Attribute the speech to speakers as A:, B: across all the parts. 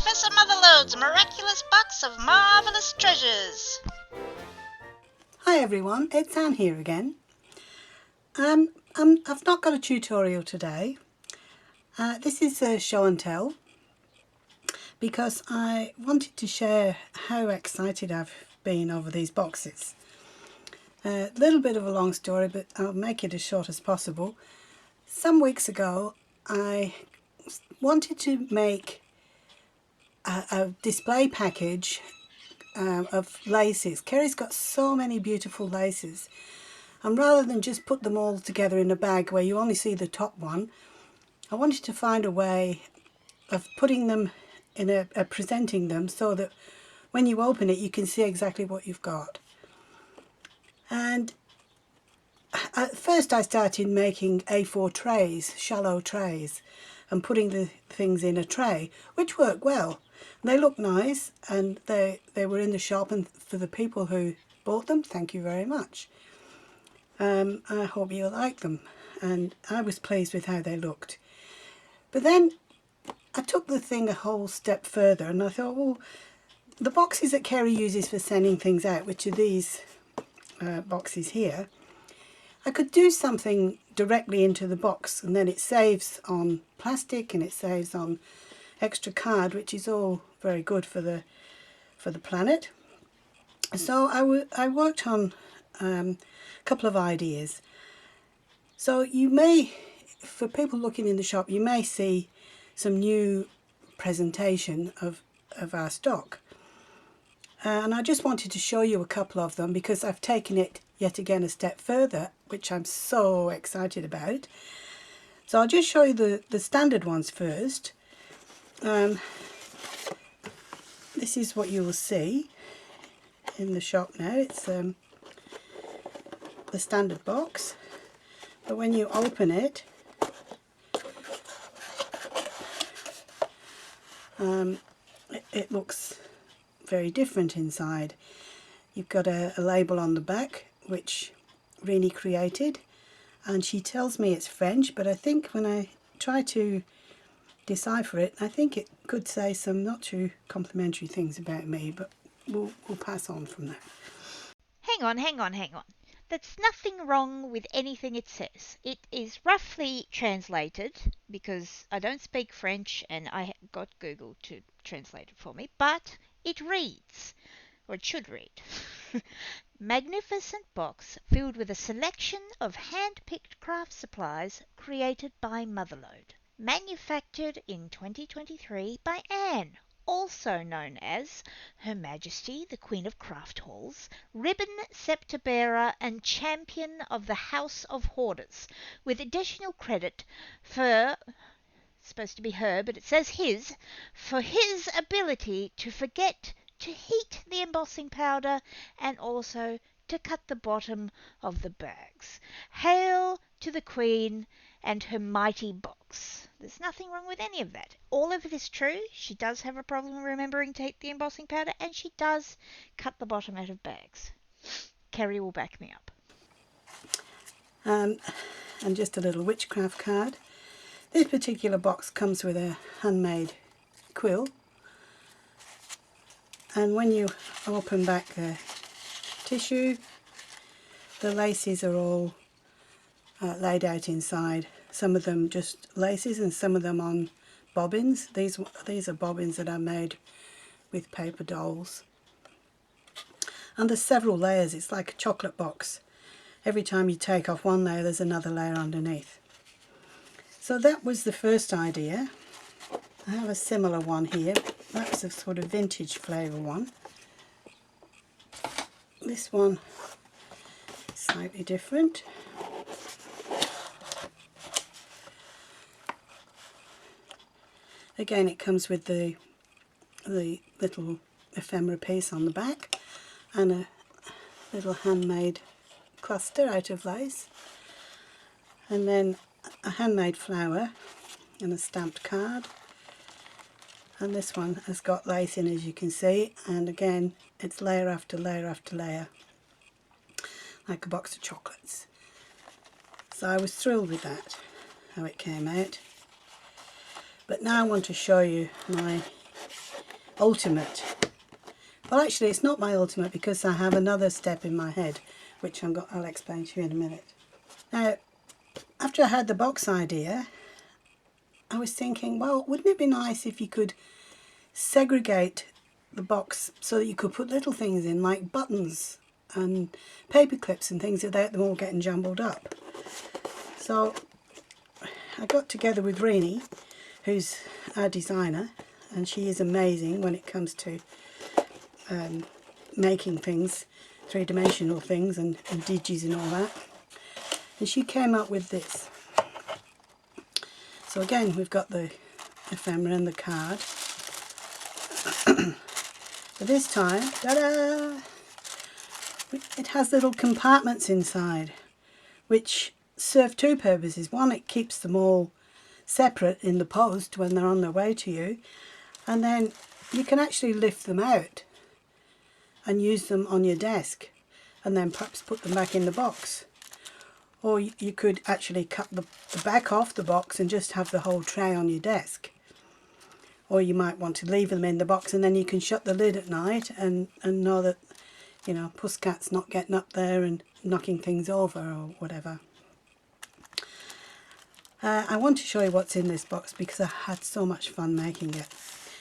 A: Professor Motherloads Miraculous Box of Marvellous Treasures.
B: Hi everyone, it's Anne here again. I've not got a tutorial today. This is a show and tell because I wanted to share how excited I've been over these boxes. A little bit of a long story, but I'll make it as short as possible. Some weeks ago I wanted to make a display package of laces. Kerry's got so many beautiful laces, and rather than just put them all together in a bag where you only see the top one, I wanted to find a way of putting them in presenting them so that when you open it you can see exactly what you've got. And at first I started making A4 trays, shallow trays, and putting the things in a tray, which worked well. They look nice, and they were in the shop, and for the people who bought them, thank you very much. I hope you like them, and I was pleased with how they looked. But then I took the thing a whole step further, and I thought, well, the boxes that Kerry uses for sending things out, which are these boxes here, I could do something directly into the box, and then it saves on plastic and it saves on extra card, which is all very good for the planet. So I worked on a couple of ideas. So you may, for people looking in the shop, you may see some new presentation of our stock. And I just wanted to show you a couple of them because I've taken it yet again a step further, which I'm so excited about. So I'll just show you the standard ones first. This is what you will see in the shop now. It's the standard box, but when you open it, it looks very different inside. You've got a label on the back which Rini created, and she tells me it's French, but I think when I try to decipher it, I think it could say some not too complimentary things about me, but we'll pass on from that.
A: Hang on. There's nothing wrong with anything it says. It is roughly translated, because I don't speak French and I got Google to translate it for me, but it reads, or it should read, magnificent box filled with a selection of hand-picked craft supplies created by Motherload. Manufactured in 2023 by Anne, also known as Her Majesty the Queen of Craft Halls, Ribbon Scepter Bearer and Champion of the House of Hoarders, with additional credit for, it's supposed to be her, but it says his, for his ability to forget to heat the embossing powder and also to cut the bottom of the bags. Hail to the Queen and her mighty box. There's nothing wrong with any of that. All of it is true. She does have a problem remembering to heat the embossing powder, and she does cut the bottom out of bags. Kerry will back me up.
B: And just a little witchcraft card. This particular box comes with a handmade quill, and when you open back the tissue, the laces are all laid out inside. Some of them just laces and some of them on bobbins. These are bobbins that are made with paper dolls. And there's several layers. It's like a chocolate box. Every time you take off one layer, there's another layer underneath. So that was the first idea. I have a similar one here. That's a sort of vintage flavour one. This one is slightly different. Again, it comes with the little ephemera piece on the back and a little handmade cluster out of lace, and then a handmade flower and a stamped card. And this one has got lace in, as you can see, and again it's layer after layer after layer, like a box of chocolates. So I was thrilled with that, how it came out. But now I want to show you my ultimate. Well, actually it's not my ultimate, because I have another step in my head which I'll explain to you in a minute. Now, after I had the box idea, I was thinking, well, wouldn't it be nice if you could segregate the box so that you could put little things in, like buttons and paper clips and things, without them all getting jumbled up. So I got together with Rini, who's our designer, and she is amazing when it comes to making things, three-dimensional things and digis and all that. And she came up with this. So again, we've got the ephemera and the card. But this time, ta-da! It has little compartments inside, which serve two purposes. One, it keeps them all separate in the post when they're on their way to you, and then you can actually lift them out and use them on your desk, and then perhaps put them back in the box. Or you could actually cut the back off the box and just have the whole tray on your desk. Or you might want to leave them in the box, and then you can shut the lid at night and know that, you know, Pussycat's not getting up there and knocking things over or whatever. I want to show you what's in this box because I had so much fun making it.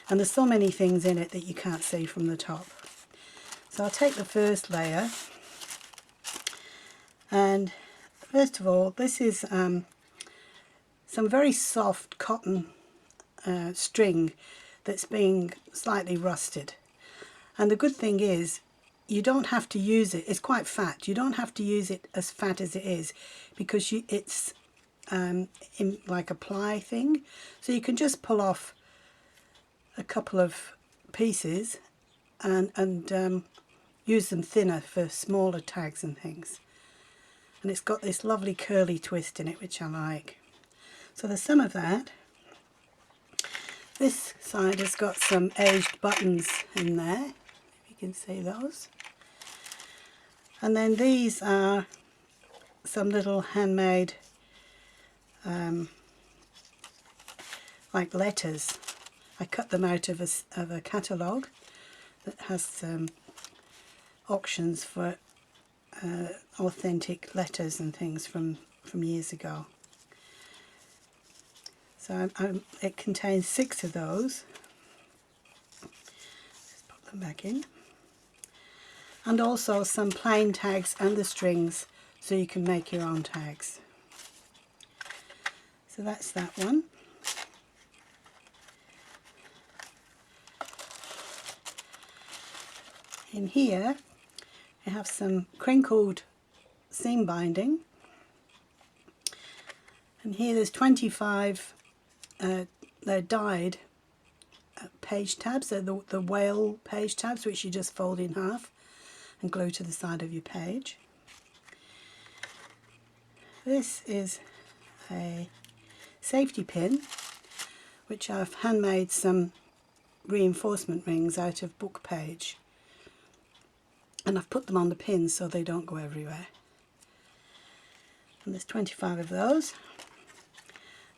B: And there's so many things in it that you can't see from the top. So I'll take the first layer. And first of all, this is some very soft cotton string that's being slightly rusted. And the good thing is, you don't have to use it. It's quite fat. You don't have to use it as fat as it is, because it's in like a ply thing. So you can just pull off a couple of pieces and use them thinner for smaller tags and things. And it's got this lovely curly twist in it, which I like. So there's some of that. This side has got some aged buttons in there, if you can see those. And then these are some little handmade like letters. I cut them out of a catalogue that has auctions for authentic letters and things from years ago. So it contains 6 of those. Just pop them back in. And also some plain tags and the strings, so you can make your own tags. So that's that one. In here I have some crinkled seam binding, and here there's 25 they're dyed page tabs. They're the whale page tabs, which you just fold in half and glue to the side of your page. This is a safety pin, which I've handmade some reinforcement rings out of book page, and I've put them on the pins so they don't go everywhere. And there's 25 of those.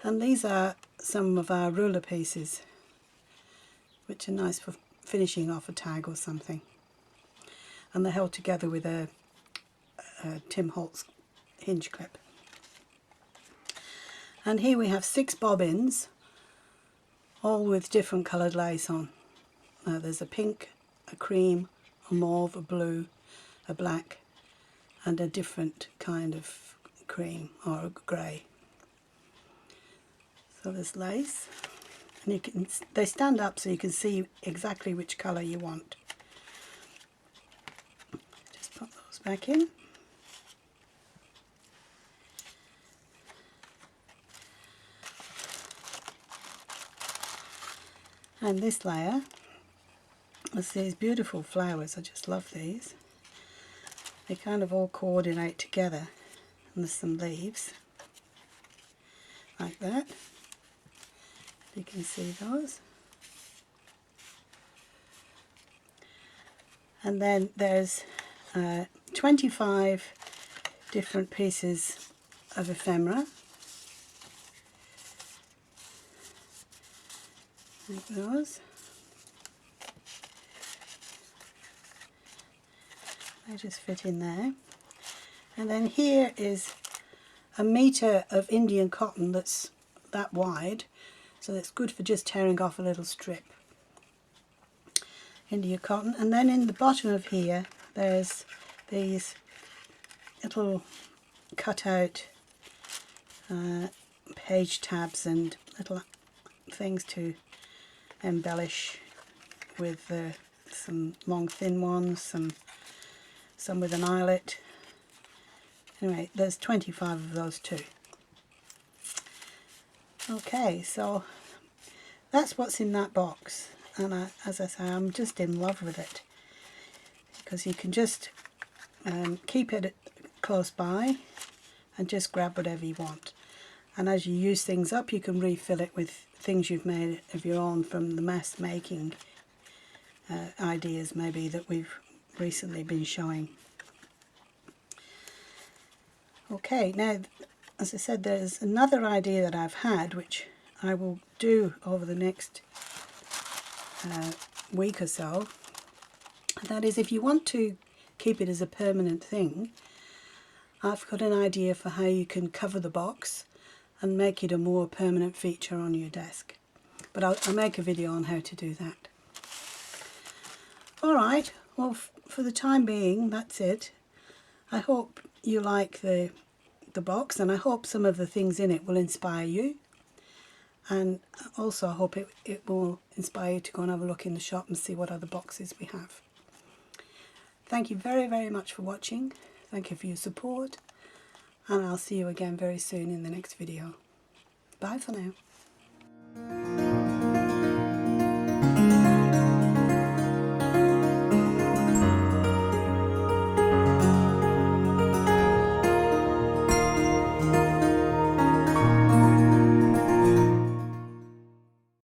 B: And these are some of our ruler pieces, which are nice for finishing off a tag or something. And they're held together with a Tim Holtz hinge clip. And here we have 6 bobbins, all with different coloured lace on. There's a pink, a cream, a mauve, a blue, a black, and a different kind of cream or a grey. So there's lace, and they stand up so you can see exactly which colour you want. Just pop those back in. And this layer, there's these beautiful flowers. I just love these. They kind of all coordinate together, and there's some leaves like that. You can see those. And then there's 25 different pieces of ephemera, like those. they just fit in there. And then here is a metre of Indian cotton that's that wide, so that's good for just tearing off a little strip. India cotton. And then in the bottom of here there's these little cut out page tabs and little things to embellish with some long thin ones, some with an eyelet. Anyway, there's 25 of those too. Okay, so that's what's in that box, and as I say, I'm just in love with it because you can just keep it close by and just grab whatever you want. And as you use things up, you can refill it with things you've made of your own from the mass making ideas maybe that we've recently been showing. Okay, now as I said, there's another idea that I've had which I will do over the next week or so. And that is, if you want to keep it as a permanent thing, I've got an idea for how you can cover the box and make it a more permanent feature on your desk. But I'll make a video on how to do that. Alright, well for the time being that's it. I hope you like the box, and I hope some of the things in it will inspire you, and also I hope it will inspire you to go and have a look in the shop and see what other boxes we have. Thank you very, very much for watching. Thank you for your support, and I'll see you again very soon in the next video. Bye for now.